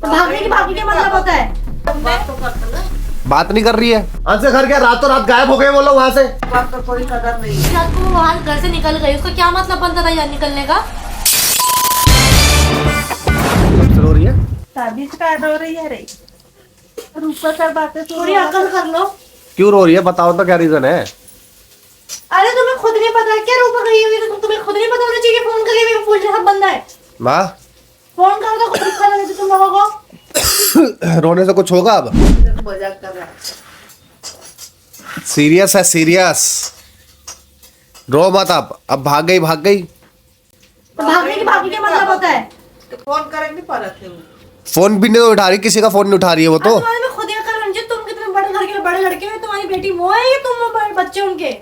भागने की भागने का मतलब होता है। बात नहीं कर रही है। अंश के घर क्या रातों रात गायब हो गए वो लोग वहाँ से? बात का कोई कदर नहीं है। रात को वो वहाँ घर से निकल गई, उसका क्या मतलब बनता था यहाँ निकलने का? रो रही है? शादी स्टार्ट हो रही है रे। ऊपर कर बातें थोड़ी अकल कर लो। क्यों रो रही है? बताओ तो क्या रीजन है? अरे तुम्हें खुद नहीं पता क्या रूप गई हुई, तो तुम्हें खुद नहीं पता होना चाहिए। फोन करके भी फूल जैसा बंदा है। माँ फोन कर दो, खुद कर लेते तुम लोगों को। रोने से कुछ होगा? अब मजाक कर रहा है। सीरियस है, सीरियस। रो मत। अब भाग गई, भाग गई। तो भागने की भागने का मतलब होता है। तो फोन करेंगे पर थे वो। फोन भी नहीं उठा रही, किसी का फोन नहीं उठा रही है वो तो। तुम्हारे में खुद ही अकल होनी चाहिए। तुम कितने बड़े घर के बड़े लड़के हो, तुम्हारी बेटी वो है या तुम वो बड़े बच्चे उनके?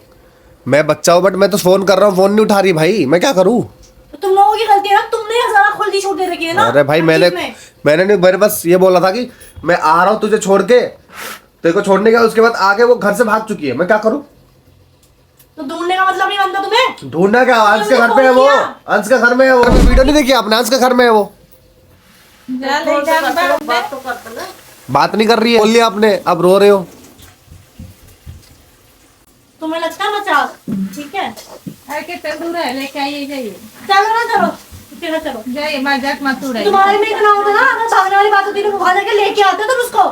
मैं बच्चा हूँ बट मैं तो फोन कर रहा हूँ, फोन नहीं उठा रही भाई, मैं क्या करूँ? तो तुम लोगों की गलती है ना, तुमने ज़्यादा खुली छूट दे रखी है ना। अरे भाई हर मैंने चीज़ में। मैंने नहीं, मैंने बस ये बोला था कि मैं आ रहा हूँ तुझे छोड़ के। तेरे को छोड़ने का उसके बाद आगे वो घर से भाग चुकी है, मैं क्या करूँ? तो ढूंढने का मतलब नहीं बनता तुम्हें। ढूंढना क्या? अंश के घर पे है वो। अंश के घर में है वो। वीडियो नहीं देखी आपने? अंश के घर में है वो। बात तो करते ना। बात नहीं कर रही है, बोल लिया आपने, अब रो रहे हो। तुम्हें लगता है मजाक? ठीक है, अरे कितना दूर है, लेके आइए, जाइए चलो ना, चलो चलो चलो। जाइए, मजाक मत उड़ाइए। तुम्हारे में इतना होता ना, अगर भागने वाली बात होती तो वहां जाके लेके आते तुम उसको।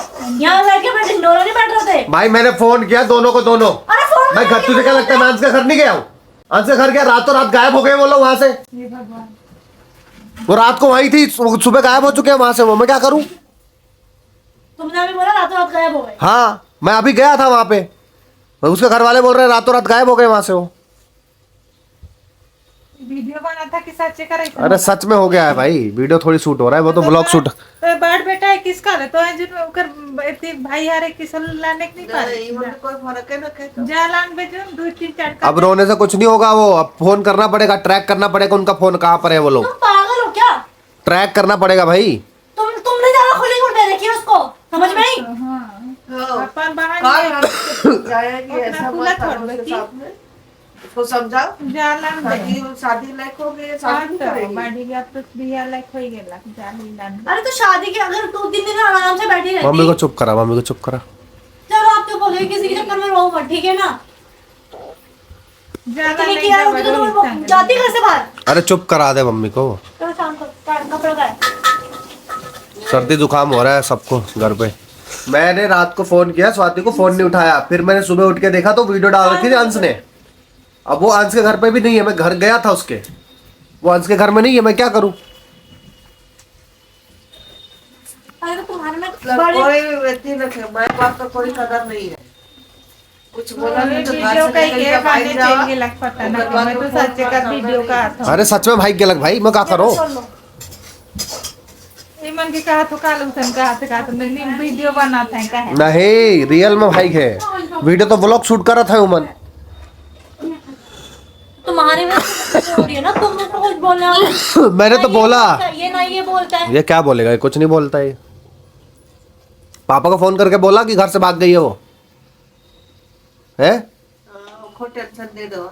यहाँ लेके बैठे ढिंडोरा नहीं बैठ रहे थे। भाई मैंने फोन किया दोनों को, दोनों। अरे फोन मैं घर, तुझे क्या लगता है मैं अंश के घर नहीं गया हूँ? अंश के घर क्या रातों रात गायब हो गए वो लोग वहां से? हे भगवान। वो रात को वही थी, सुबह गायब हो चुके हैं वहां से वो। मैं क्या करूँ? तुमने अभी बोला रातों रात गायब हो गए। हाँ, मैं अभी गया था वहां पे। उसके घर वाले बोल रहे हैं रातों रात गायब हो गए वहां से वो। वीडियो बना था कि सच करे? अरे सच में हो गया है भाई, वीडियो थोड़ी शूट हो रहा है, वो तो ब्लॉग शूट। तो बड़ बेटा है किसका है? तो है जो ओकर इतने भाई हारे किस लाने के नहीं इवन पारे। कोई फर्क है ना कहता। जा लान बेचो 2-3-4 अब रोने से कुछ नहीं होगा, वो अब फोन करना पड़ेगा, ट्रैक करना पड़ेगा उनका फोन कहाँ पर है वो लोग। तुम पागल हो क्या? ट्रैक करना पड़ेगा भाई। तुमने ज्यादा खुली छूट दे रखी है उसको, समझ में आई? हाँ अपन बाहर कार जाएगी अपना ऐसा खुला मत छोड़ करो उसके बेटी। सामने। उसको समझाओ। जा लान शादी शादी लायक हो गई, शादी नहीं करेगी। बाड़ी गया तो बिया लायक हो गेला जा लान। अरे तो शादी के अगर 2-3 दिन आराम से बैठी मम्मी को रहती। चुप करा, मम्मी को चुप करा। चलो आप तो बोले किसी के चक्कर में रहो मत, ठीक है ना? ज्यादा इतनी नहीं किया होगी तो तुम जाती घर से बाहर। अरे चुप करा दे मम्मी को। चलो शाम को कपड़ों का है। सर्दी जुकाम हो रहा है सबको घर पे। मैंने रात को फोन किया, स्वाति को फोन नहीं उठाया, फिर मैंने सुबह उठ के देखा तो वीडियो डाल रखी थी अंश ने। अब वो अंश के घर पे भी नहीं है, मैं घर गया था उसके, वो अंश के घर में नहीं है, मैं क्या करूं? अरे तो तुम्हारे में कोई भी व्यक्ति रखे, माँ बाप का कोई कदर नहीं है। कुछ बोला नहीं तो घर वीडियो से का निकल ही के भाग खाने जाओ। चाहिए लग पता ना मैं तो सच का वीडियो का था। अरे सच में भाई गलत भाई, मैं क्या करूं? सुन लो। मन के कहा तो कालू सन कहा तो नहीं वीडियो बनाता है का है। नहीं, रियल में भाई है, वीडियो तो ब्लॉग शूट कर रहा था उमन। तुम्हारे में हो रही है ना, तुम उसको कुछ बोलने वाले। मैंने तो बोला। ये ना ये बोलता है। ये क्या बोलेगा? ये कुछ नहीं बोलता है। पापा को फोन करके बोला कि घर से भाग गई है वो, है? को टेंशन दे दो।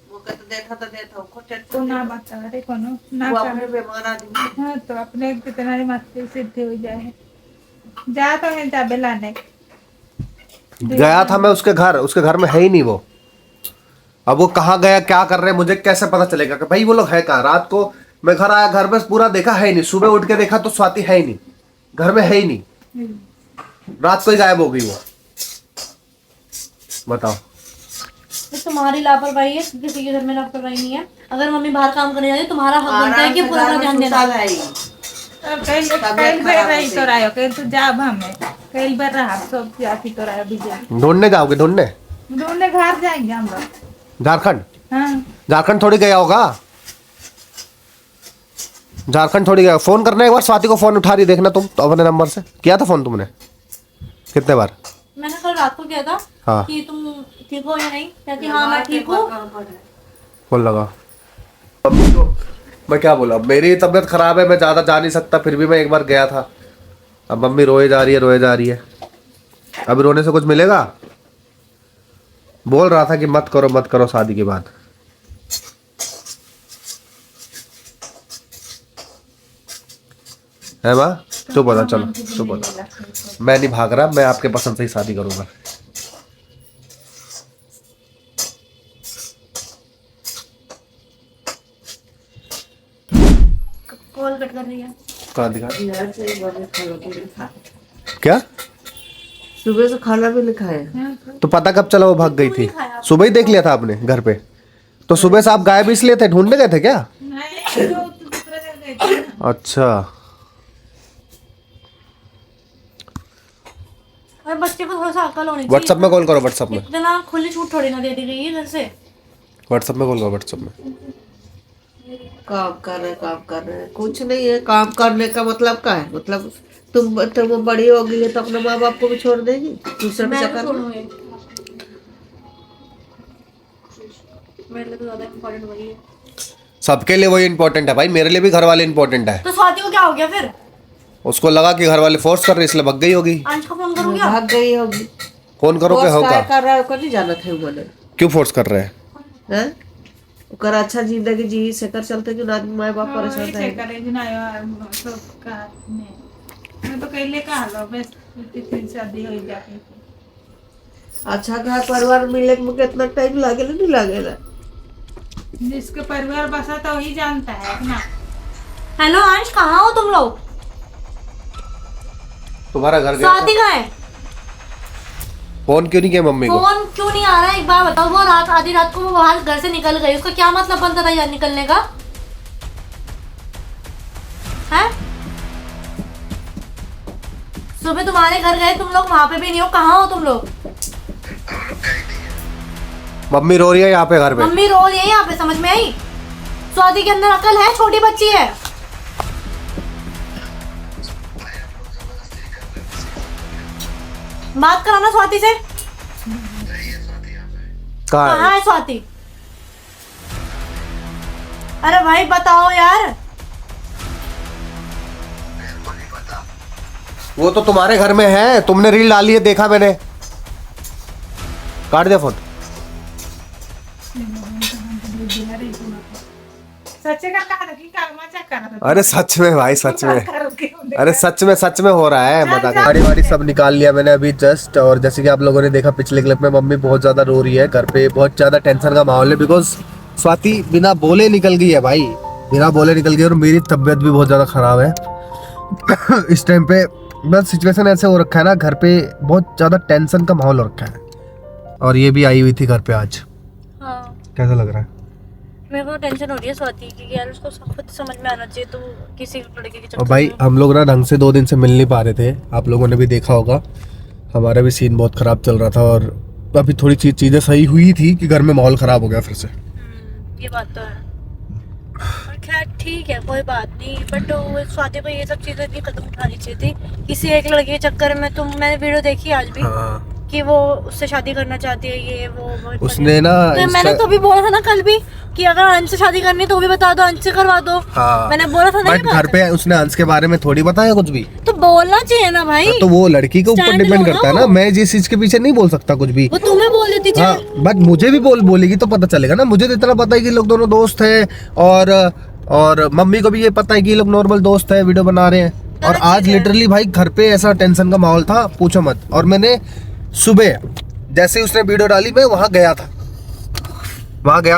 वो कहते देखा तो देखा, को तो टेंशन ना दे दो। बता रे कोनो ना वो कर। अपने बीमार आदमी। हाँ तो अपने कितना मस्ती सिद्धि हो जाए। जा तो है जाबे लाने। गया था मैं उसके घर में है ही नहीं वो। अब वो कहाँ गया, क्या कर रहे हैं, मुझे कैसे पता चलेगा कि भाई वो लोग है कहाँ? रात को मैं घर आया, घर में पूरा देखा है ही नहीं, सुबह उठ के देखा तो स्वाति है ही नहीं, घर में है ही नहीं, रात को ही गायब हो गई वो। बताओ। ये तुम्हारी लापरवाही है, किसी के घर में लापरवाही नहीं है। अगर मम्मी बाहर काम करने जाती है, तुम्हारा हक बनता है कि पूरा ध्यान देना। है ही। कल बार रही तो रायो के तू जा हमें कल बार रहा सब जाती तो रायो बीजे ढूंढने जाओगे? ढूंढने ढूंढने घर जाएंगे हम लोग। झारखंड? हाँ झारखंड थोड़ी गया होगा, झारखंड थोड़ी गया। फोन करना एक बार, स्वाति को फोन उठा रही देखना तुम तो, अपने नंबर से किया था फोन तुमने कितने बार? मैंने कल रात को किया था। हाँ। कि तुम ठीक हो या नहीं, कहती हाँ मैं ठीक हूँ। फोन लगा। मम्मी को मैं क्या बोला, मेरी तबीयत खराब है, मैं ज़्यादा जा नहीं सकता, फिर भी मैं एक बार गया था। अब मम्मी रोए जा रही है, रोए जा रही है। अब रोने से कुछ मिलेगा? बोल रहा था कि मत करो शादी के बाद। है माँ? चुप हो जाओ, चलो चुप हो जाओ। मैं नहीं भाग रहा, मैं आपके पसंद से ही शादी करूंगा। कॉल कट कर रही है। कहाँ दिखा? यार से एक बार में खाना भी लिखा है। क्या? सुबह से खाना भी लिखा है। तो पता कब चला वो भाग गई थी? सुबह ही देख लिया था आपने घर पे? तो सुबह से आप गायब इसलिए थे, ढूंढने गए थे क्या? नहीं, तो दूसरे जगह गई थी ना। अच्छा। अरे बच्चे को थोड़ा सा अकल होनी चाहिए। व्हाट्सएप में कॉल करो, व्हाट्सएप में। इतना खुली छूट थोड़ी ना दे दी गई है घर से। व्हाट्सएप में कॉल करो, व्हाट्सएप में। काम कर रहे हैं, कुछ नहीं है। काम करने का मतलब क्या है? मतलब तुम बड़ी हो गई है तो अपने माँ बाप को भी छोड़ देगी दूसरे के मैं तो चक्कर में? छोड़ूंगी। मेरे लिए तो ज्यादा इम्पोर्टेंट वही है। सबके लिए वही इंपॉर्टेंट है भाई, मेरे लिए भी घर वाले इंपॉर्टेंट है। तो स्वाति को क्या हो गया फिर? उसको लगा कि घर वाले फोर्स कर रहे इसलिए भाग गई होगी। अंश को फोन करूँ क्या? भाग गई होगी। फोन करो क्या फोर्स होगा? कर रहा है को नहीं जाना था मैंने। क्यों फोर्स कर रहे हैं? हैं? ओकर अच्छा जिंदगी जी से कर चलते कि ना माँ बाप परेशान ऐसे रहे। करे जी ना यार, सब का नहीं। मैं तो कहले का लो बस फिर शादी हो जाती। अच्छा घर परिवार मिले में कितना टाइम लागेला नहीं लागेला? जिसके परिवार बसा तो वही जानता है ना। हेलो अंश, कहाँ हो तुम लोग? तुम्हारा घर गया स्वाति था? कहाँ है? फोन क्यों नहीं किया मम्मी को? फोन क्यों नहीं आ रहा है? एक बार बताओ। वो रात, आधी रात को वो बाहर घर से निकल गई, उसका क्या मतलब बनता था यार निकलने का? हैं? सुबह तुम्हारे घर गए तुम लोग, वहां पे भी नहीं हो। कहाँ हो तुम लोग? मम्मी रो रही है यहाँ पे घर पे। मम्मी रो रही है यहाँ पे, समझ में आई? स्वाति के अंदर अकल है? छोटी बच्ची है। बात कराना स्वाति से। कहाँ कहाँ है? है स्वाति? अरे भाई बताओ यार। वो तो तुम्हारे घर में है, तुमने रील डाली है, देखा मैंने। काट दिया फोन। सच्चे का कहा था कि कर्मा चेक करा था। अरे सच में भाई, सच में। करोगे अरे सच में हो रहा है। मजा गाड़ी वाड़ी सब निकाल लिया मैंने अभी जस्ट। और जैसे कि आप लोगों ने देखा पिछले क्लिप में, मम्मी बहुत ज्यादा रो रही है घर पे। बहुत ज्यादा टेंशन का माहौल है बिकॉज स्वाति बिना बोले निकल गई है भाई, बिना बोले निकल गई। और मेरी तबीयत भी बहुत ज्यादा खराब है इस टाइम पे। बस सिचुएशन ऐसे हो रखा है ना, घर पे बहुत ज्यादा टेंशन का माहौल हो रखा है। और ये भी आई हुई थी घर पे आज। हाँ, कैसा लग रहा है? मेरे को टेंशन हो रही है स्वाति की यार। उसको खुद समझ में आना चाहिए तो किसी लड़के के और चक्कर भाई में। हम लोग ना ढंग से 2 दिन से मिल नहीं पा रहे थे, आप लोगों ने भी देखा होगा। हमारा भी सीन बहुत खराब चल रहा था और अभी थोड़ी चीजें सही हुई थी कि घर में माहौल खराब हो गया फिर से। ये बात तो है। और खैर ठीक है, कोई बात नहीं। बट स्वाति को ये सब चीजें इतनी कदम उठानी चाहिए थी। किसी एक लड़के के चक्कर में मैंने वीडियो देखी आज भी हाँ। कि वो उससे शादी करना चाहती है, ये वो उसने ना तो मैंने तो भी बोला था ना कल भी कि अगर अंश से शादी करनी तो भी बता दो, अंश से करवा दो। हाँ। मैंने बोला था ना ये बट बात। घर पे उसने अंश के बारे में थोड़ी बताया कुछ भी। तो बोलना चाहिए ना भाई। तो वो लड़की के ऊपर Stand डिपेंड लो ना करता है ना, वो। मैं जिस चीज के पीछे नहीं बोल सकता कुछ भी। वो तुम्हें बोल देती थी। हाँ, बट मुझे भी बोलेगी तो पता चलेगा ना। मुझे तो इतना पता है कि लोग दोनों दोस्त हैं और मम्मी को भी ये पता है कि ये लोग नॉर्मल दोस्त है, वीडियो बना रहे हैं। और आज लिटरली भाई घर पे ऐसा टेंशन का माहौल था, पूछो मत। और मैंने सुबह जैसे उसने वीडियो डाली मैं वहां गया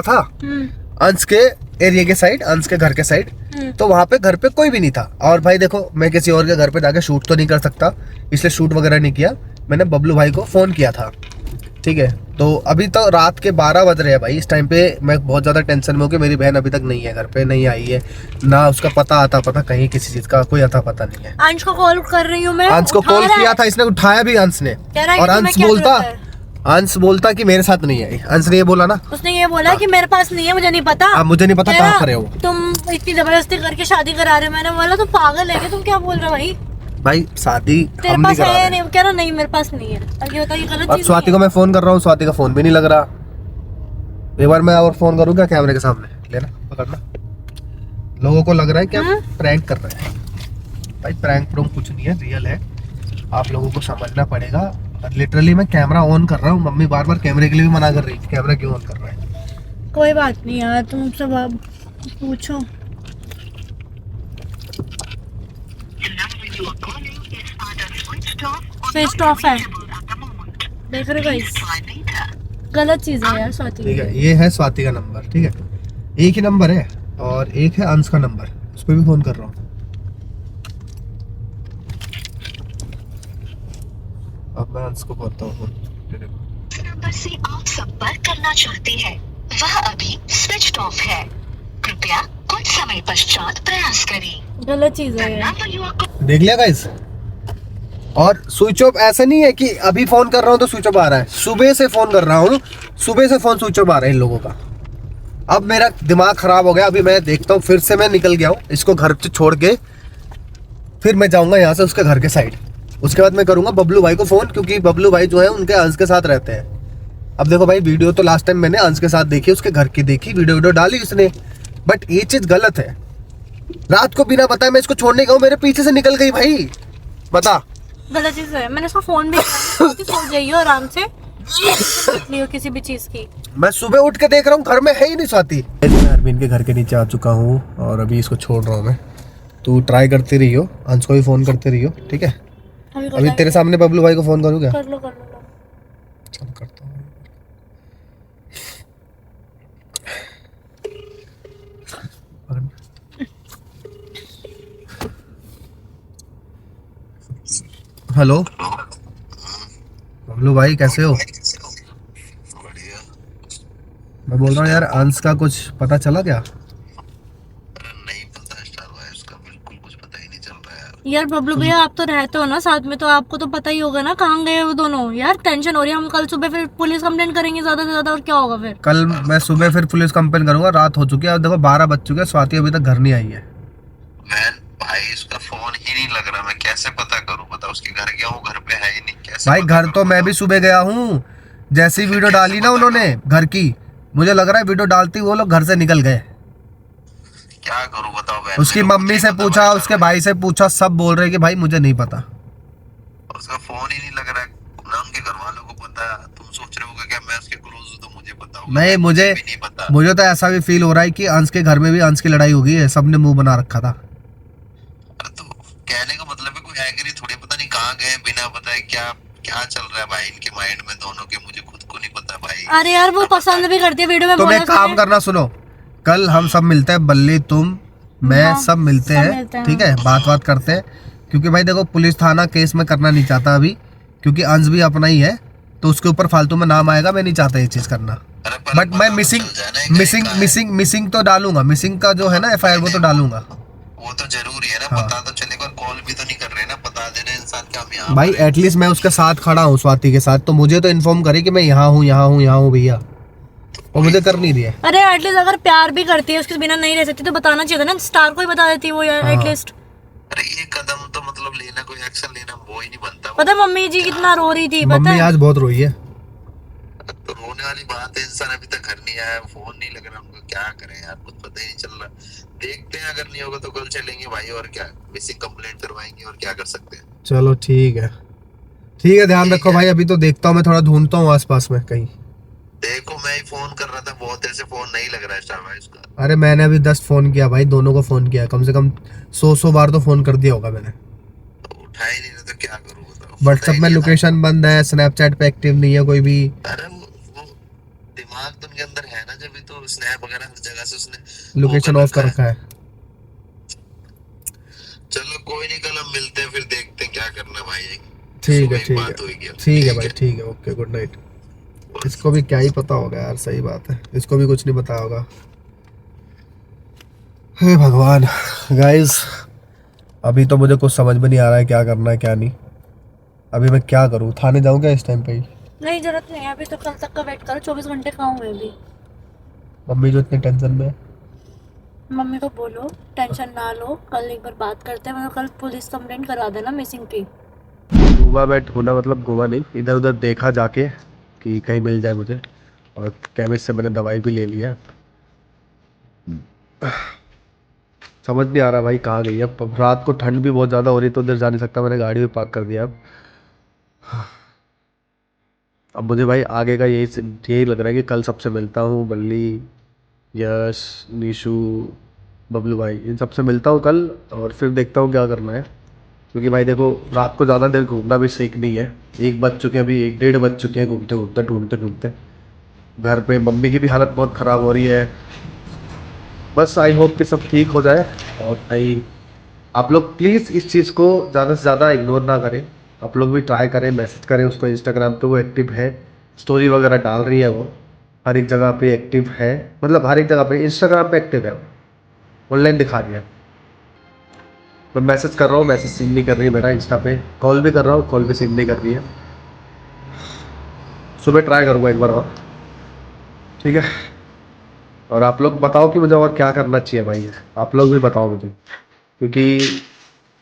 था अंश के एरिया के साइड, अंश के घर के साइड। तो वहां पे घर पे कोई भी नहीं था। और भाई देखो, मैं किसी और के घर पे जाके शूट तो नहीं कर सकता, इसलिए शूट वगैरह नहीं किया। मैंने बबलू भाई को फोन किया था, ठीक है। तो अभी तो रात के 12 बज रहे हैं भाई। इस टाइम पे मैं बहुत ज्यादा टेंशन में हूँ कि मेरी बहन अभी तक नहीं है, घर पे नहीं आई है ना। उसका पता कहीं किसी चीज का कोई अता पता नहीं है। अंश को कॉल कर रही हूँ मैं। अंश को उठा कॉल रहा है। किया था, इसने उठाया भी अंश ने। कह रहा है और कि तुम्हें क्या जरूरत है? अंश बोलता कि मेरे साथ नहीं है। अंश ने ये बोला ना, उसने ये बोला कि मेरे पास नहीं है, मुझे नहीं पता। अब मुझे नहीं पता कह कहाँ रहा, पर है वो। तुम इतनी जबरदस्ती करके शादी करा रहे हो। मैंने बोला तुम पागल है क्या? तुम क्या बोल रहे हो भाई? भाई शादी तेरे हम नहीं पास करा है रहे। नहीं? कह रहा नहीं मेरे पास नहीं है। अब ये बता, ये गलत अब चीज स्वाति को मैं फोन कर रहा हूँ, स्वाति का फोन भी नहीं लग रहा। एक बार मैं और फोन करूँ क्या कैमरे के सामने? लेना, पकड़ना। लोगों को लग रहा है कि हम प्रैंक कर रहे हैं। भाई प्रैंक कुछ नहीं है, रियल है। आप लोगों को समझना पड़ेगा। लिटरली मैं कैमरा ऑन कर रहा हूँ, मम्मी बार बार कैमरे के लिए भी मना कर रही है। कैमरा क्यों ऑन कर रहा है? कोई बात नहीं यार, तुम सब पूछो। स्विच ऑफ है, देख रहे हो गाइस, गलत चीज है यार स्वाति। ठीक है, ये है स्वाति का नंबर, ठीक है, एक ही नंबर है, और एक है अंश का नंबर, उस पर भी फोन कर रहा हूँ। अब मैं अंश को बोलता हूँ नंबर से आप संपर्क करना चाहते हैं वह अभी स्विच ऑफ है, कृपया कुछ समय पश्चात प्रयास करें। गलत चीज है यार। नंबर यू आर देख लिया गाइस। और स्विच ऑफ ऐसा नहीं है कि अभी फोन कर रहा हूँ तो स्विच ऑफ आ रहा है, सुबह से फोन कर रहा हूँ, सुबह से फोन स्विच ऑफ आ रहा है इन लोगों का। अब मेरा दिमाग खराब हो गया, अभी मैं देखता हूँ, फिर से मैं निकल गया हूँ, इसको घर से छोड़ के फिर मैं जाऊंगा यहाँ से उसके घर के साइड। उसके बाद मैं करूंगा बबलू भाई को फोन, क्योंकि बबलू भाई जो है उनके अंश के साथ रहते हैं। अब देखो भाई, वीडियो तो लास्ट टाइम मैंने अंश के साथ देखी, उसके घर की देखी, वीडियो डाली उसने, बट ये चीज गलत है। रात को बिना बताए मैं इसको छोड़ने गया हूँ, मेरे पीछे से निकल गई भाई, बता। गलत चीज है, मैंने उसको फोन भी किया, सो जाइए आराम से, लियो किसी भी चीज की। मैं सुबह उठ के देख रहा हूँ घर में है ही नहीं स्वाति। मैं अरविंद के घर के नीचे आ चुका हूँ और अभी इसको छोड़ रहा हूँ मैं। तू ट्राई करती रही हो, अंश को भी फोन करते रही हो, ठीक है। अभी तेरे सामने बबलू भाई को फोन करूँ क्या? कर लो कर लो। चल करता हूँ। हेलो बबलू भाई, कैसे हो? मैं बोल रहा हूँ यार, अंश का कुछ पता चला क्या? नहीं पता स्टार भाई, उसका बिल्कुल कुछ पता ही नहीं चल रहा है। यार बबलू भैया, आप तो रहते हो ना साथ में, तो आपको तो पता ही होगा ना कहाँ गए वो दोनों। यार टेंशन हो रही है, हम कल सुबह फिर पुलिस कंप्लेंट करेंगे ज्यादा से ज्यादा, और क्या होगा फिर? कल मैं सुबह फिर पुलिस कंप्लेन करूंगा, रात हो चुकी है, अब देखो 12 बज चुके हैं, स्वाति अभी तक घर नहीं आई है। मैं भाई उसका फोन ही नहीं लग रहा, मैं कैसे पता करूं? बता, उसके घर गया हूँ, घर पे है ही नहीं, कैसे भाई पता घर तो करूं? मैं भी सुबह गया हूँ, जैसी वीडियो डाली ना उन्होंने घर की, मुझे लग रहा है वीडियो डालती वो लोग घर से निकल गए। क्या करूं बताओ बहन? उसकी मेरे को मम्मी नहीं से पता पूछा, भाई, उसके भाई से पूछा, सब बोल रहे कि भाई मुझे नहीं पता। उसका फोन ही नहीं लग रहा है ना, उनके घर वालों को पता। तुम सोच रहे हो क्या मैं उसके क्लोज हूं तो मुझे पता होगा? नहीं, मुझे भी नहीं पता। मुझे तो ऐसा भी फील हो रहा है कि अंश के घर में भी अंश की लड़ाई हो गई है, सबने मुंह बना रखा था। तो कहने का मतलब है कोई एग्री थोड़ी, पता नहीं कहाँ गए बिना बताए, क्या क्या चल रहा है भाई इनके माइंड में दोनों के, मुझे खुद को नहीं पता भाई। अरे यार वो पसंद भी करती है वीडियो में। तुम बोला एक काम उसने। करना, सुनो, कल हम सब मिलते हैं, बल्ली तुम मैं हाँ, सब मिलते सब हैं, मिलते हैं, ठीक है, बात करते हैं। क्योंकि भाई देखो, पुलिस थाना केस में करना नहीं चाहता अभी, क्योंकि अंश भी अपना ही है, तो उसके ऊपर फालतू में नाम आएगा, मैं नहीं चाहता ये चीज करना। अरे पहले बट मैं पता तो मिसिंग चल जाए ना, ये मिसिंग कहीं का है। मिसिंग मिसिंग तो डालूंगा, मिसिंग का जो है ना FIR वो तो डालूंगा। वो तो जरूरी है ना, हाँ। पता तो चलेगा। कॉल भी तो नहीं कर रहे ना, बता दे रहे इंसान क्या हम यहाँ भाई पर हैं। एटलीस्ट मैं उसके साथ खड़ा हूँ, स्वाति के साथ, तो मुझे तो इन्फॉर्म करे कि मैं यहाँ हूँ, यहाँ हूँ, यहाँ हूँ भैया, और मुझे कर नहीं दिया। अरे एटलीस्ट अगर प्यार भी करती है, उसके बिना नहीं रह सकती तो बताना चाहिए था ना, स्टार को ही बता देती वो यार हाँ। एटलीस्ट। अरे ये कदम तो मतलब लेना, कोई एक्शन लेना वो ही नहीं बनता। पता है मम्मी जी कितना रो रही थी, पता मम्मी है? आज बहुत रोई है। तो रोने वाली बात है, इंसान अभी तक घर नहीं आया, फोन नहीं लग रहा, उनको क्या करें यार, कुछ पता ही नहीं चल रहा। देखते हैं, अगर नहीं होगा तो कल चलेंगे भाई, और क्या, मिसिंग कंप्लेंट करवाएंगे, और क्या कर सकते हैं। चलो ठीक है, ठीक है, ध्यान रखो भाई। अभी तो देखता हूँ, मैं थोड़ा ढूंढता हूँ आसपास में कहीं। देखो मैं ही फोन कर रहा था, बहुत देर से फोन नहीं लग रहा है स्टार भाई उसका। अरे मैंने अभी 10 फोन किया भाई, दोनों को फोन किया, कम से कम 100 बार तो फोन कर दिया होगा मैंने। तो उठा ही नहीं रहा तो क्या करूँ बताओ? पता व्हाट्सएप ही में नहीं था। लोकेशन बंद है, स्नैपचैट पे एक्टिव नहीं है कोई भी। अरे वो दिमाग तो उनके अंदर है ना, जब भी तो स्नैप वगैरह हर जगह से उसने लोकेशन वो ऑफ कर रखा है। चलो कोई नहीं, कल हम मिलते हैं, फिर देखते हैं क्या करना भाई। ठीक है, सुबह ठीक बात होगी है, अब। ठीक है भाई, ठीक है, ओके, गुड नाइट। इसको भी क्या ही पता होगा यार, सही बात है, इसको भी कुछ नहीं पता होगा। हे भगवान गाइस, अभी तो मुझे कुछ समझ में नहीं आ रहा है क्या करना है क्या नहीं। अभी मैं क्या करूँ, थाने जाऊँ क्या इस टाइम पे ही? नहीं जरूरत नहीं है, अभी तो कल तक का वेट करो, 24 घंटे खाऊंगे अभी। मम्मी जो इतनी टेंशन में है। मम्मी को बोलो टेंशन ना लो, कल एक बार बात करते हैं, मतलब कल पुलिस कंप्लेंट करा देना मिसिंग की। घूमा मैं ढूंढा, मतलब घूमा नहीं, इधर उधर देखा जाके कि कहीं मिल जाए मुझे, और केमिस्ट से मैंने दवाई भी ले लिया। समझ नहीं आ रहा भाई कहाँ गई है। अब रात को ठंड भी बहुत ज़्यादा हो रही, तो उधर जा नहीं सकता, मैंने गाड़ी भी पार्क कर दिया। अब मुझे भाई आगे का यही लग रहा है कि कल सबसे मिलता हूँ, बल्ली, यश, निशु, बबलू भाई, इन सबसे मिलता हूँ कल, और फिर देखता हूँ क्या करना है। क्योंकि भाई देखो रात को ज़्यादा देर घूमना भी सही नहीं है। 1 बज चुके हैं, अभी 1 1:30 बज चुके हैं घूमते घूमते ढूंढते ढूंढते। घर पे मम्मी की भी हालत बहुत ख़राब हो रही है। बस आई होप कि सब ठीक हो जाए। और भाई आप लोग प्लीज़ इस चीज़ को ज़्यादा से ज़्यादा इग्नोर ना करें। आप लोग भी ट्राई करें, मैसेज करें उसको। इंस्टाग्राम पे वो एक्टिव है, स्टोरी वगैरह डाल रही है, वो हर एक जगह पे एक्टिव है। मतलब हर एक जगह पे इंस्टाग्राम पे एक्टिव है, ऑनलाइन दिखा रही है। मैं मैसेज कर रहा हूँ, मैसेज सीन नहीं कर रही है मेरा इंस्टा पे। कॉल भी कर रहा हूँ, कॉल भी सीन नहीं कर रही है। सुबह ट्राई करूँगा एक बार और, ठीक है। और आप लोग बताओ कि मुझे और क्या करना चाहिए भाई। आप लोग भी बताओ मुझे, क्योंकि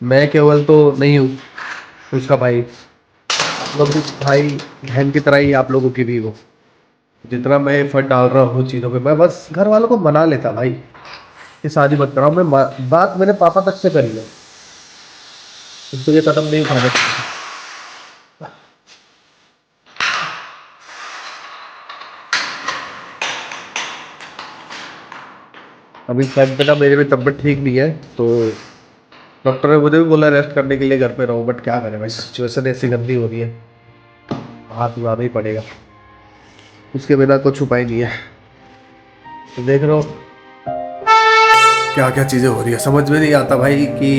मैं केवल तो नहीं हूँ उसका भाई। आप लोग भी भाई बहन की तरह ही आप लोगों की भी वो। जितना मैं एफर्ट डाल रहा हूँ चीज़ों पे, मैं बस घर वालों को मना लेता भाई कि शादी मत कराओ। बात मैंने पापा तक से करी है, इसको ये कदम नहीं उठाना चाहिए। अभी टाइम पे ना मेरी भी तबीयत ठीक नहीं है, तो डॉक्टर ने मुझे भी बोला रेस्ट करने के लिए घर पे रहो। बट क्या करें भाई, सिचुएशन ऐसी गंदी हो रही है, हाथ में आना ही पड़ेगा। उसके बिना कुछ उपाय नहीं है। तो देख रहे हो क्या क्या चीज़ें हो रही है, समझ में नहीं आता भाई कि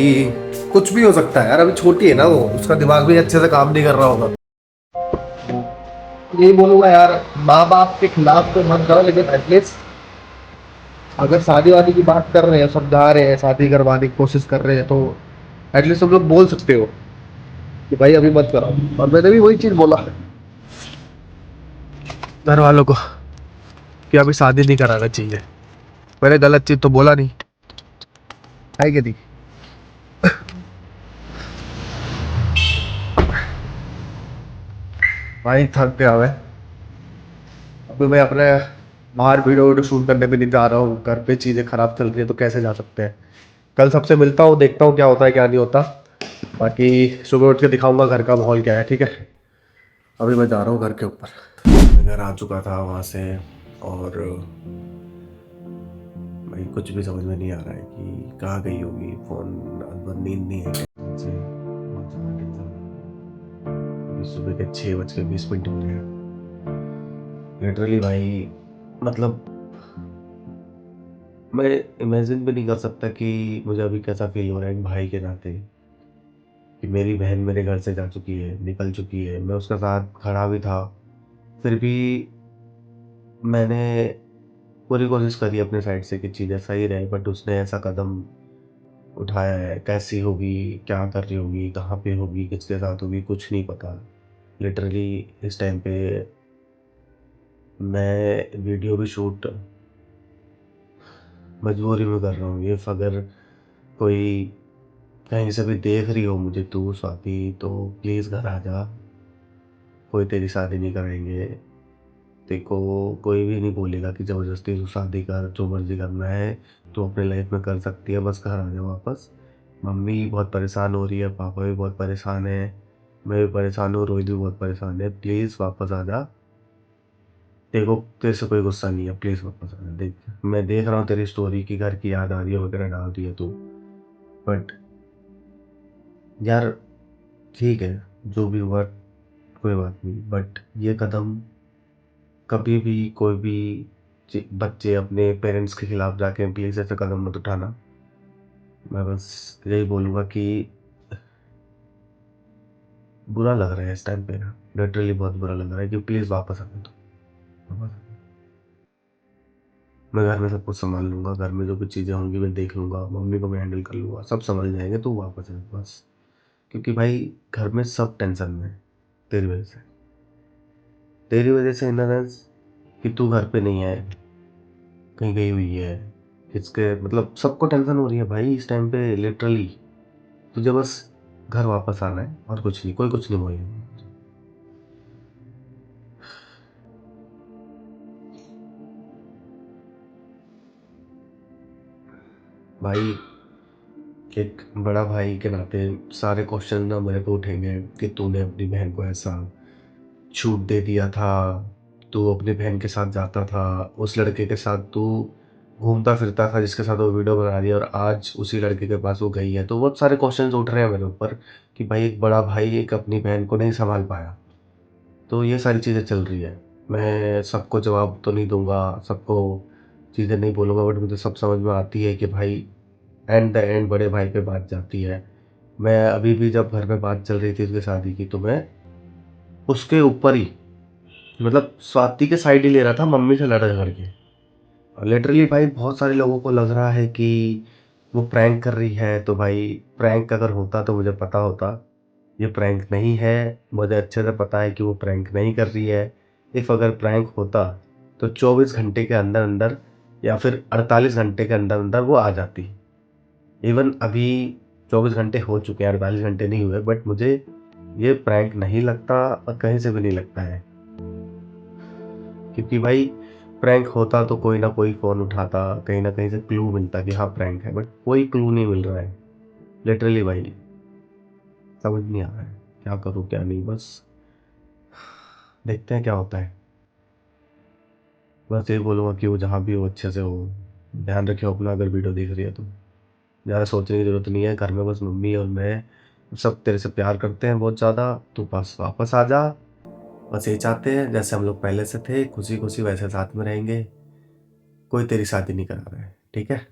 कुछ भी हो सकता है यार। अभी छोटी है ना वो, उसका दिमाग भी अच्छे से काम नहीं कर रहा होगा। यही बोलूँगा यार, माँ बाप के खिलाफ तो मत जाओ, लेकिन एटलीस्ट अगर शादी वादी की बात कर रहे हैं, समझा रहे हैं, शादी करवाने की कोशिश कर रहे हैं, तो एटलीस्ट तुम लोग बोल सकते हो कि भाई अभी मत कराओ। और मैंने भी वही चीज़ बोला घर वालों को कि अभी शादी नहीं कराना चाहिए। मैंने गलत चीज़ तो बोला नहीं है कि नहीं। भाई थक गया मैं। अभी मैं अपने बाहर वीडियो शूट करने भी नहीं जा रहा हूँ। घर पे चीज़ें खराब चल रही है तो कैसे जा सकते हैं। कल सबसे मिलता हूँ, देखता हूँ क्या होता है क्या नहीं होता। बाकी सुबह उठ के दिखाऊंगा घर का माहौल क्या है, ठीक है। अभी मैं जा रहा हूँ घर के ऊपर। मैं घर आ चुका था वहाँ से, और भाई कुछ भी समझ में नहीं आ रहा है कि कहाँ गई होगी। फ़ोन अंदर, नींद नहीं है से। अभी सुबह के 6:20 हो रहे हैं। लिटरली भाई, मतलब मैं इमेजिन भी नहीं कर सकता कि मुझे अभी कैसा फील हो रहा है एक भाई के नाते, कि मेरी बहन मेरे घर से जा चुकी है, निकल चुकी है। मैं उसके साथ खड़ा भी था, फिर भी मैंने पूरी कोशिश करी अपने साइड से कि चीज़ें सही रहे, बट उसने ऐसा कदम उठाया है। कैसी होगी, क्या कर रही होगी, कहाँ पे होगी, किसके साथ होगी, कुछ नहीं पता। लिटरली इस टाइम पे मैं वीडियो भी शूट मजबूरी में कर रहा हूँ। इफ़ अगर कोई कहीं से भी देख रही हो मुझे, तू स्वाति, तो प्लीज़ घर आ जा। कोई तेरी शादी नहीं करेंगे। तेरे को कोई भी नहीं बोलेगा कि ज़बरदस्ती तू शादी कर, जो मर्ज़ी करना है तू अपनी लाइफ में कर सकती है, बस घर आ जा वापस। मम्मी बहुत परेशान हो रही है, पापा भी बहुत परेशान है, मैं भी परेशान हूँ, रोहित भी बहुत परेशान है। प्लीज़ वापस आ जा। तेरे को तेरे से कोई गुस्सा नहीं है, प्लीज़ वापस आ जा। देख, मैं देख रहा हूँ तेरी स्टोरी की घर की याद आ रही है वगैरह डाल रही है तू, बट यार ठीक है, जो भी हुआ कोई बात नहीं। बट ये कदम कभी भी कोई भी बच्चे अपने पेरेंट्स के खिलाफ जाके प्लीज़ ऐसा कदम मत उठाना। मैं बस यही बोलूँगा कि बुरा लग रहा है इस टाइम पे ना, लिटरली बहुत बुरा लग रहा है कि प्लीज़ वापस आने दो। वापस आ जाओ। मैं घर में सब कुछ संभाल लूँगा, घर में जो भी चीज़ें होंगी मैं देख लूँगा, मम्मी को मैं हैंडल कर लूँगा, सब संभल जाएंगे, तू वापस आ बस। क्योंकि भाई घर में सब टेंशन में है तेरी वजह से। तेरी वजह से इन द सेंस कि तू घर पे नहीं है, कहीं गई हुई है, किसके मतलब सबको टेंशन हो रही है भाई इस टाइम पे। लिटरली तुझे बस घर वापस आना है और कुछ नहीं, कोई कुछ नहीं बोलेगा। भाई एक बड़ा भाई के नाते सारे क्वेश्चन ना मेरे पे उठेंगे कि तूने अपनी बहन को ऐसा छूट दे दिया था, तू अपनी बहन के साथ जाता था, उस लड़के के साथ तू घूमता फिरता था जिसके साथ वो वीडियो बना रही है, और आज उसी लड़के के पास वो गई है। तो बहुत सारे क्वेश्चंस उठ रहे हैं मेरे ऊपर कि भाई एक बड़ा भाई एक अपनी बहन को नहीं संभाल पाया। तो ये सारी चीज़ें चल रही है। मैं सबको जवाब तो नहीं दूंगा, सबको चीज़ें नहीं बोलूँगा, बट मुझे सब समझ में आती है कि भाई एंड द एंड बड़े भाई पे बात जाती है। मैं अभी भी जब घर में बात चल रही थी उसकी शादी की, तो मैं उसके ऊपर ही मतलब स्वाति के साइड ही ले रहा था, मम्मी से लड़ झगड़ के। लिटरली भाई बहुत सारे लोगों को लग रहा है कि वो प्रैंक कर रही है। तो भाई प्रैंक अगर होता तो मुझे पता होता, ये प्रैंक नहीं है। मुझे अच्छे से पता है कि वो प्रैंक नहीं कर रही है। इफ़ अगर प्रैंक होता तो 24 घंटे के अंदर अंदर या फिर 48 घंटे के अंदर अंदर वो आ जाती। इवन अभी 24 घंटे हो चुके हैं, 48 घंटे नहीं हुए, बट मुझे ये प्रैंक नहीं लगता और कहीं से भी नहीं लगता है। क्योंकि भाई प्रैंक होता तो कोई ना कोई फ़ोन उठाता, कहीं ना कहीं से क्लू मिलता कि हाँ प्रैंक है, बट कोई क्लू नहीं मिल रहा है। लिटरली भाई समझ नहीं आ रहा है क्या करूँ क्या नहीं। बस देखते हैं क्या होता है। बस यही बोलूँगा कि वो जहाँ भी हो अच्छे से हो, ध्यान रखियो अपना। अगर वीडियो देख रही है तो ज़्यादा सोचने की ज़रूरत नहीं है। घर में बस मम्मी और मैं सब तेरे से प्यार करते हैं बहुत ज़्यादा। तू बस वापस आ जा। बस ये चाहते हैं जैसे हम लोग पहले से थे, खुशी खुशी वैसे साथ में रहेंगे। कोई तेरी शादी नहीं करा रहा है, ठीक है?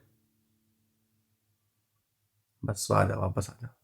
बस आ जा, वापस आ जा।